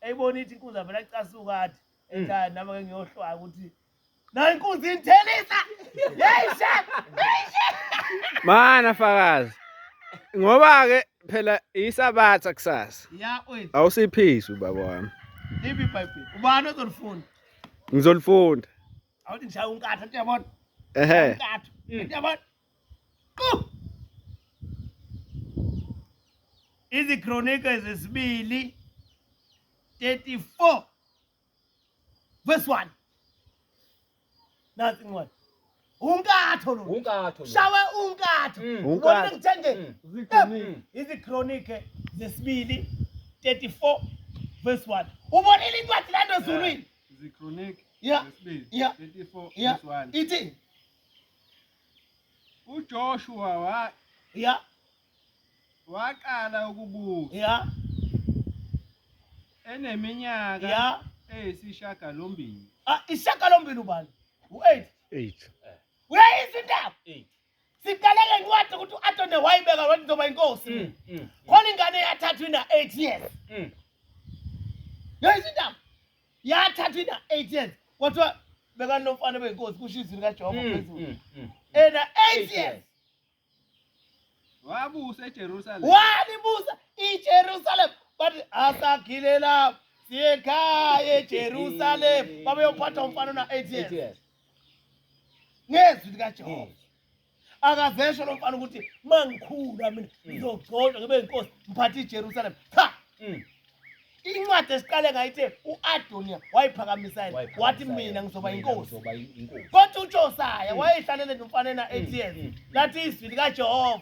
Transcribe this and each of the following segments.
eyibona ithi inkunzi vele acasuka athi ekhaya nami ke ngiyohlwaya ukuthi na inkunzi inthelisa mana fakazi ngoba ke phela isabatha kusasa ya wethu awusiphisi baba wami lipi iBhayibheli ubani ozolifunda ngizolifunda awuthi ngishaya unkatha uyabona ehe unkatha uyabona iziKronike zesibili 34 verse 1 nathi incwadi unkatho lo shawe unkatho ubona ngithenge iziKronike zesibili 34 verse 1 ubonile incwadi lando ezulwini iziKronike zesibili 34 verse 1 ithi uJoshua waqala ukubusa eneminyaka eyisishiyagalombili isishiyagalombili ubani u8 uyayizwa indaba siqaleke incwadi ukuthi u-Adoni wayibeka wathi ngizoba inkosi khona ingane yathathwa ina 8 years uyayizwa indaba yathathwa ina 8 years kwathiwa bekanomfana beyinkosi kusho izwi likaJehova phezulu ena 8 years wabusa eJerusalem walibusa iJerusalem bathi asagile lapha siyekhaya eJerusalem babeyophatha umfana na 8 years ngezwi likaJehova akazesho lo mfana ukuthi mangikhula mina ngizogcoza ngibe inkosi ngiphathe iJerusalem cha incwadi esiqale ngayithe u-Adoniya wayiphakamisa wathi mina ngizoba inkosi kodwa uJosaya wayehlalele nomfana na 8 years lathi izwi likaJehova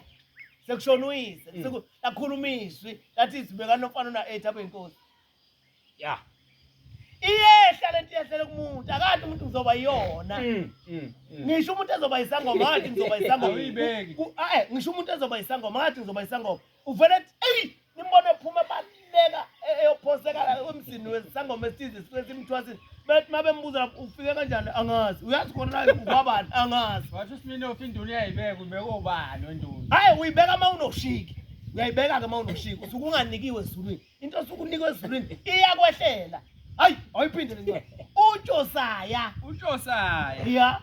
sekushona uyise lakhulumiswi lathi izwi beka nomfana na 8 abe inkosi iyehla lento yehlele kumuntu akade umuntu uzoba yiyona ngisho umuntu ezoba isangoma ngathi ngizoba isangoma ngisho umuntu ezoba isangoma ngathi ngizoba isangoma uvele nimbone ephuma baleka eyophoseka emzini wesangoma esithize simthwasini bethi mabembuza ufike kanjani angazi uyazi khona la ubabani angazi wathi uSimini ofinduna uyayibeka ubeka obani onduni hayi uyibeka uma unoshiki uyayibeka ke uma unoshiki usuke unganikiwe ezulwini into osuke unikwe ezulwini iyakwehlela hayi ayiphinde lencwadi uJosaya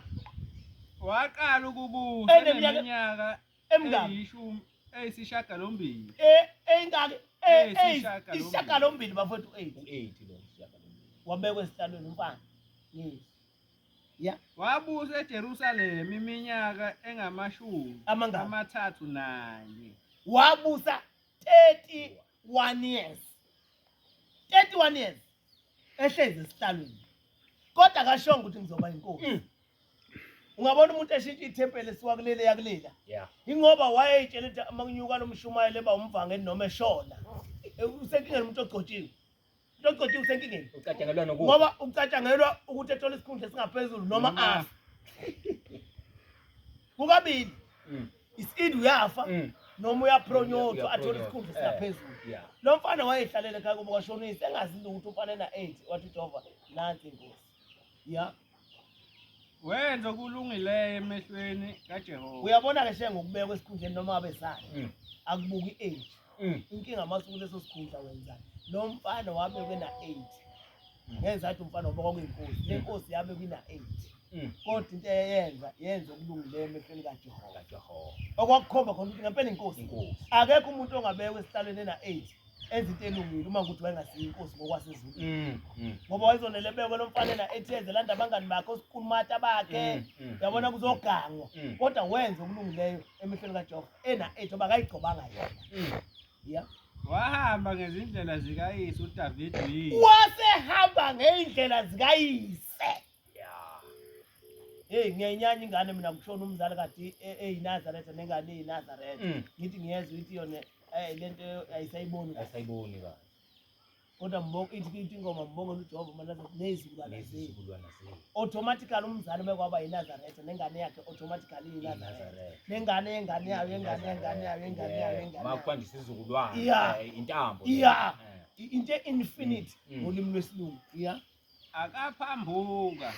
waqala ukubusa eneminyaka eyishumi eyisishiyagalombili engake isishiyagalombili bafowethu 8 wabekwa esihlalweni umfana wabusa eJerusalem iminyaka engamashumi amathathu nanye wabusa 31 years ehlezi esihlalweni kodwa akashonga ukuthi ngizoba inkosi ungabona umuntu eshintsha ithempeli esiwa kulele yakulela ingoba wayeyitshela ukuthi amakunyuka nomshumayeli eba umvangeni noma eshona usenkingeni umuntu ogcotshiwe usenkingeni ngoba ucatshangelwa ukuthi ethola isikhundla esingaphezulu noma afa kukabili isidi uyafa noma uyapronyotha athola isikhundla esingaphezulu lo mfana wayehlalele ekhaya kuba kwashonisa engazi ukuthi umfana na 8 wathi uJehova nansi inkosi wenza okulungileyo emehlweni kaJehova uyabona ke ngokubekwa esikhundleni noma abesana akubuki age inkinga masuku leso sikhundla wenzani lo mfana wabekwe na 8 ngenza athi umfana ngoba kwakuyinkosi lenkosi yabekwe na 8 kodwa into yenza okulungileyo emehlweni kaJehova okwakukhomba khona ukuthi ngempela inkosi akekho umuntu ongabekwe esihlalweni na 8 enza into elungile uma ukuthi wayengasiyo inkosi ngokwasezulu ngoba wayezonelebekwe lo mfana na 8 years elanda abangani bakhe osikhulumata bakhe uyabona kuzogangwa kodwa wenza okulungileyo emehlweni kaJehova ena 8 ngoba akayigcobanga yena wahamba ngezindlela zikayise uDavid wasehamba ngeindlela zikayise ngiyenyanya ingane mina kushona umzali kade eyiNazaretha nengane eyiNazaretha ngithi ngiyezwe ukuthi yona lento ayisayiboni ba kodwa mbonga ithi ingoma mbongela uJehova manje nezizukulwana zethu automatically umzali bekwaba yiNazaretha nengane yakhe automatically yiNazaretha nengane yayo makwandisa izizukulwana intambo into infinite ngolimi lwesilungu akaphambuka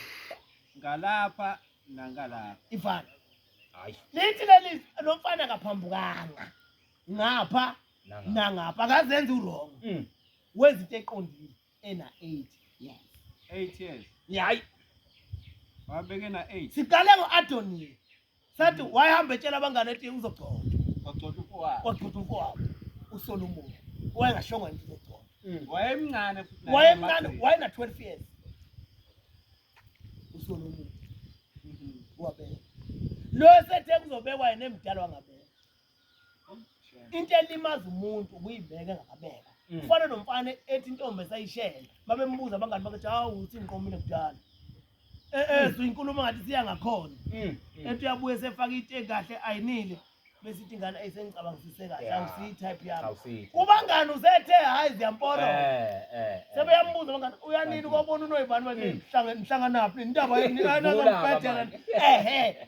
ngalapha nangalapha ifana lithi leli lomfana akaphambukanga ngapha nangapha akazenza uwrong wenza into eqondile ena 8 years. 8 years. Hayi, Wabeke na 8. siqale ngo-Adoni. Sathi wayehamba etshela abangane ethi uzogcotshwa. Wagcotha ufowa. Wagcotha umfowabo uSolomon. Wayengashonga nje uzogcotshwa. Wayemncane futhi. Wayemncane, wayena 12 years. uSolomon. Wabeka. Lo sethe kuzobekwa yena emdala wangabeka. Into elimaza umuntu ukuyibeka engakabeka. Kufana nomfana ethi intombi esayishela. Babembuza abangani bakithi hawu uthi inqomile kudala. Inkulumo ngathi siya ngakhona. Ethi uyabuye sefaka ite kahle ayinile bese ithi ingane ayisengicabangisise kahle awusiyi type yami. Kubangani usethe hayi ziyamporo. Sebeyambuza abangani uyanini ukubona unoyibani manje mhlanganaphi indaba yenikana zompethela.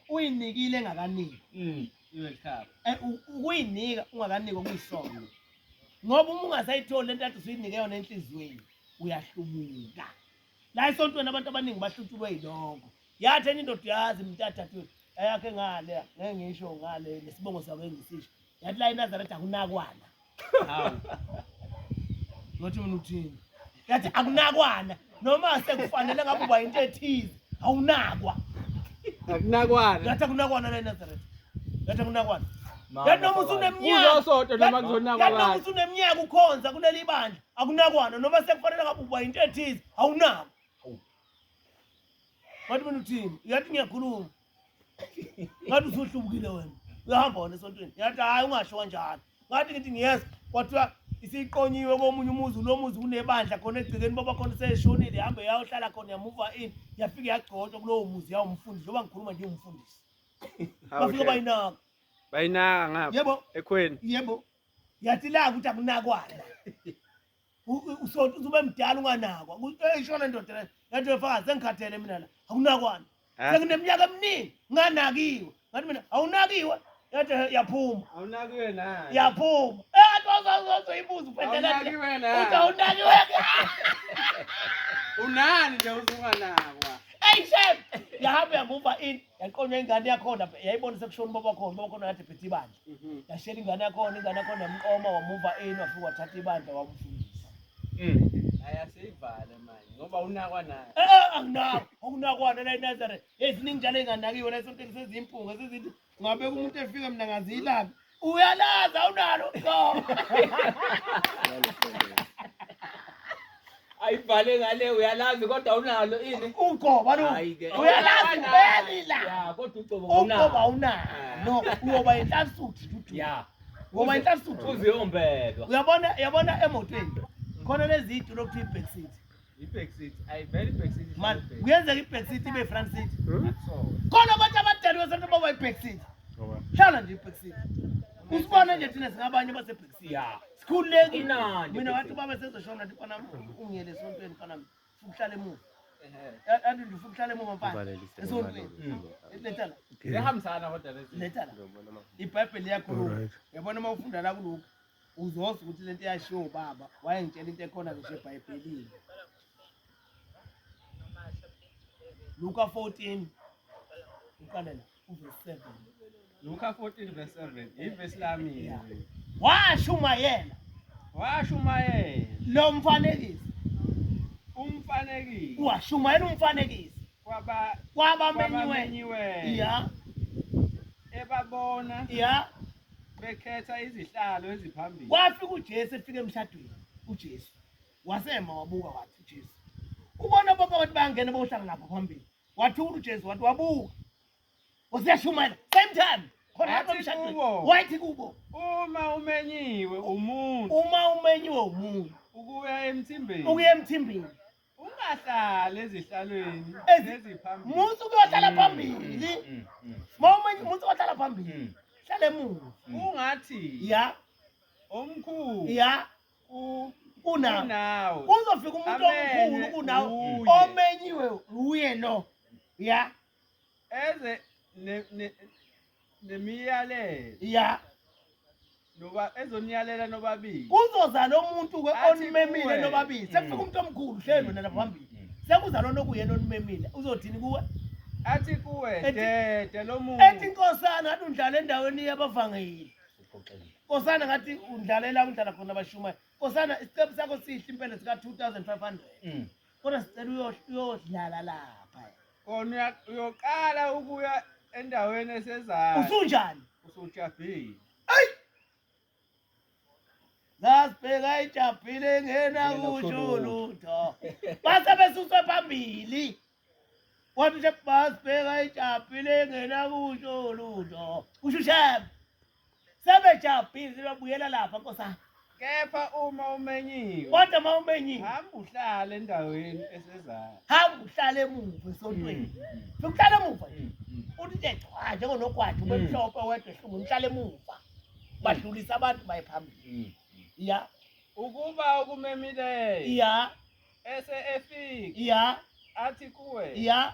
Uyinikile engakaniki. Iwe khapha. Ukuyinika ungakanikwa kuyisono. Ngoba uma ungasayitholi lento athi usuyinike yona enhlizweni uyahlumuka. La esontweni abantu abaningi bahluthulwe yilongo. Yathi enye indoda yazi mntatha athi ayakhe ngale ngeke ngisho ngale lesibongo sakho engisisho. Yathi la eNazaretha akunakwana. Hawu. Ngothi mina uthini? Yathi akunakwana noma sekufanele ngabe uba into ethize awunakwa. Akunakwana. Yathi akunakwana la eNazaretha. Yathi akunakwana. Yathi noma usuneminyaka. Uzosonto noma kuzonakwa yathi noma abantu. usuneminyaka ukhonza kuleli bandla akunakwana noma sekufanele ngabe uba into ethize awunakwa. Ngathi mina uthini? Yathi ngiyakhuluma. Ngathi usuhlubukile wena. Uyahamba wona esontweni. Yathi hayi ungasho kanjalo. Ngathi ngithi ngiyeza kwathiwa isiqonyiwe komunye umuzi lo muzi kunebandla khona egcikeni baba khona seshonile ihambe yayohlala khona yamuva in yafika yagcotshwa kulowo muzi yawumfundisi njoba ngikhuluma nje umfundisi. Bafika bayinaka. Bayinaka ngapha. Yebo. Ekhweni. Yebo. Yathi la ukuthi akunakwana. Usonto uzube mdala unganakwa. Eyishona indoda le. Yathi wefakazi sengikhathele mina la. Akunakwana. Sengineminyaka eminingi nganakiwe. Ngathi mina awunakiwe. Yathi yaphuma. Awunakiwe naye. Yaphuma. Athi wazoyibuza uphethelele. Awunakiwe naye. Uthi awunakiwe. Unani nje usunganakwa. Hey Shem, yahamba yamuva in yaqonywa ingane yakhona yayibona sekushona baba khona yathi phethe ibandla. Yashela ingane yakhona yamqoma wamuva in wafika wathatha ibandla wamfundisa. Ayasivale manje ngoba unakwa naye. Akunakwana la eNazaretha. Eziningi njalo enganakiwe la esontweni sezimpunga sezithi ngabe umuntu efika mina ngazilaphi. Uyalaza unalo. Ayivale ngale uyalazi kodwa unalo ini? Ugoba lo. Uyalazi phela. Ya kodwa ucobo Ugoba unalo. No, uyoba inhlansuthi dudu. Ya. Ngoba inhlansuthi Uziyombelwa. Uyabona emotweni. Khona lezi idu lokuthiwa i-back seat. I-back seat. Ayivele i-back seat. Man, kuyenzeka i-back seat ibe front seat. So. Khona abantu abadala besonto baba i-back seat. Hlala nje i-back seat. Usibona nje thina singabanye base-back seat. Ya. Sikhululekile. Inandi. Mina wathi baba sezoshona nje fana ungiyele esontweni fana uhlale emuva. Athi nje uhlale emuva mfana. Esontweni. Lethana. Ihambisana kodwa lezi. Lethana. iBhayibheli yakhuluma. Yabona uma ufunda la kuloko uzozwa ukuthi lento yashiwo baba wayengitshela into ekhona nje eBhayibhelini. Luka 14 uqalela uverse 7. Luka 14 verse 7. Ivesi lami. Washumayela lo mfanekiso. Umfanekiso. Washumayela umfanekiso. Kwabamenyiwe. Ya. Ebabona. Ya. Bekhetha izihlalo eziphambili. Wafika uJesu efika emshadweni. uJesu wasema wabuka wathi uJesu. Ubona bonke abantu bangena bohlanga lapha phambili. Wathula uJesu wathi wabuka. Wasiyashumayela same time. Khona lapha emshadweni. Wathi kubo. Uma umenyiwe umuntu. Ukuya emthimbeni. Ungahlali ezihlalweni eziphambili. Musu uyohlala phambili. Musu uyohlala phambili. Hlala emuva. Ungathi ya omkhulu ya unawe. Uzofika umuntu omkhulu kunawe omenyiwe uye no. Ya. Eze nemiyalelo. Ya. Noba ezoniyalela nobabili. Kuzoza lo muntu ke onimemile nobabili. Sekufika umuntu omkhulu hlelo nala phambili. Sekuza lona okuyena onimemile. Uzothini kuwe? Athi kuwe dede lo muntu. Ethi inkosana ngathi undlala endaweni yabavangeli. Nkosana ngathi undlalela khona abashumayo. Nkosana isiqephu sakho sihle impela sika 2500. Kodwa sicela uyodlala lapha. Kona uyoqala ukuya endaweni esezayo. Usunjani? Usujabhile. Ay! Zasibheka ijabhile ngena kusho lutho. Base besuswe phambili. Wathi nje basibheka ijabhile ngena kusho lutho. Ushushebe. Sebejabhile sebabuyela lapha Nkosana. Kepha uma umenyiwe. Kodwa mawumenyiwe. Hamba uhlale endaweni esezayo. Hamba uhlale emuva esontweni. Uhlale emuva. Uthi nje cha njengonogwadi ubemhlophe wedwa ehlungu uhlale emuva. Badlulisa abantu bayiphambili. Ya. Ukuba ukumemileyo. Ya. Ese efika. Ya. Athi kuwe. Ya.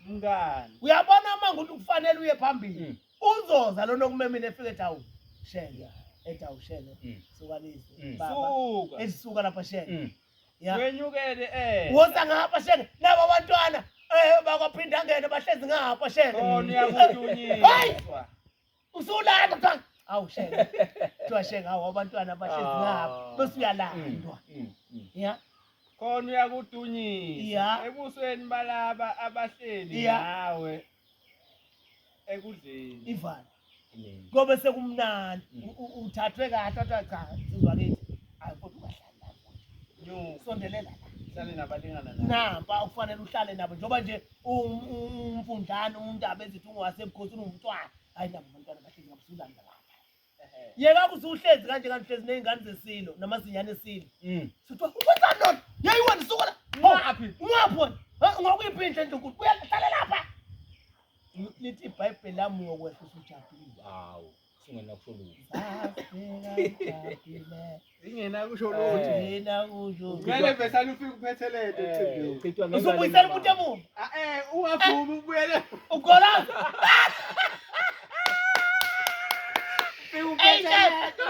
Mngani. Uyabona manje ukuthi kufanele uye phambili. Uzoza lo nokumemile efike etawu. Shela. Etawu shela. Sukanise. Suka. Esisuka lapha shela. Ya. Wenyukele Woza ngapha shela. Laba abantwana bakwaphinda ngene bahlezi ngapha shela. Kona uyakudunyiswa. Usulanda mntwana. Awu shela. Kuthiwa shela hawo abantwana bahlezi ngapha. Bese uyalandwa. Ya. Khona uyakudunyisa ebusweni balaba abahleli nawe ekudleni Ivan ngobe sekumnandi uthathwe kahle cha sizwa kithi ayifuthi ukahlala lapho sondelela hlale nabalingana namba ufanele uhlale nabo njoba nje umfundlana undaba ezithi ungasebukhosini umntwana hayi nabo abantwana bahlezi ngabusuzanda lapha yeka kusuhlezi kanje kanhlezi nezingane zesilo namazinyane esilo sithi ukwenza lona yayiwena suka ngaphi ngokuyiphi indle enkulu uyahlala lapha lithi iBhayibheli lami uyokwehla usujabulile hawu singena kusho lutho ingena kusho lutho yena kusho ngeke besana ufike uphethelete uchithwa usubuyisela umuntu emuva ungavumi ubuyele ugolaza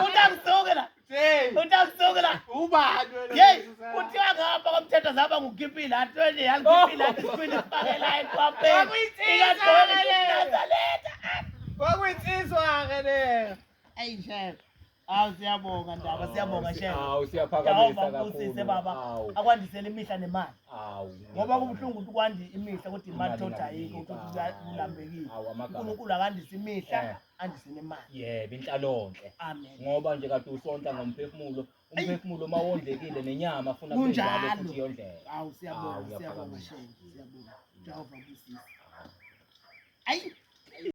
utamsukela utamsukela ubani yeyi kuthiwa ngapha komthetho zaba ngukipile atwele yangipile atisipile sibakela ekwapeni iyagqokenazaletha kwakuyinsizwa-ke le eyi shef hawu siyabonga ndaba siyabonga shef hawu siyaphakamisa Jehova kusise baba akwandisele imihla nemali hawu ngoba kubuhlungu ukuthi kwandi imihla kodwa imali thodwa ayikho ukuthi kulambekile uNkulunkulu akandise imihla andise nemali yebo inhlalonhle amen ngoba nje kade usonta ngomphefumulo umphefumulo mawondlekile nenyama afuna kunjalo futhi yondleka hawu siyabonga shef siyabonga Jehova kusise ayi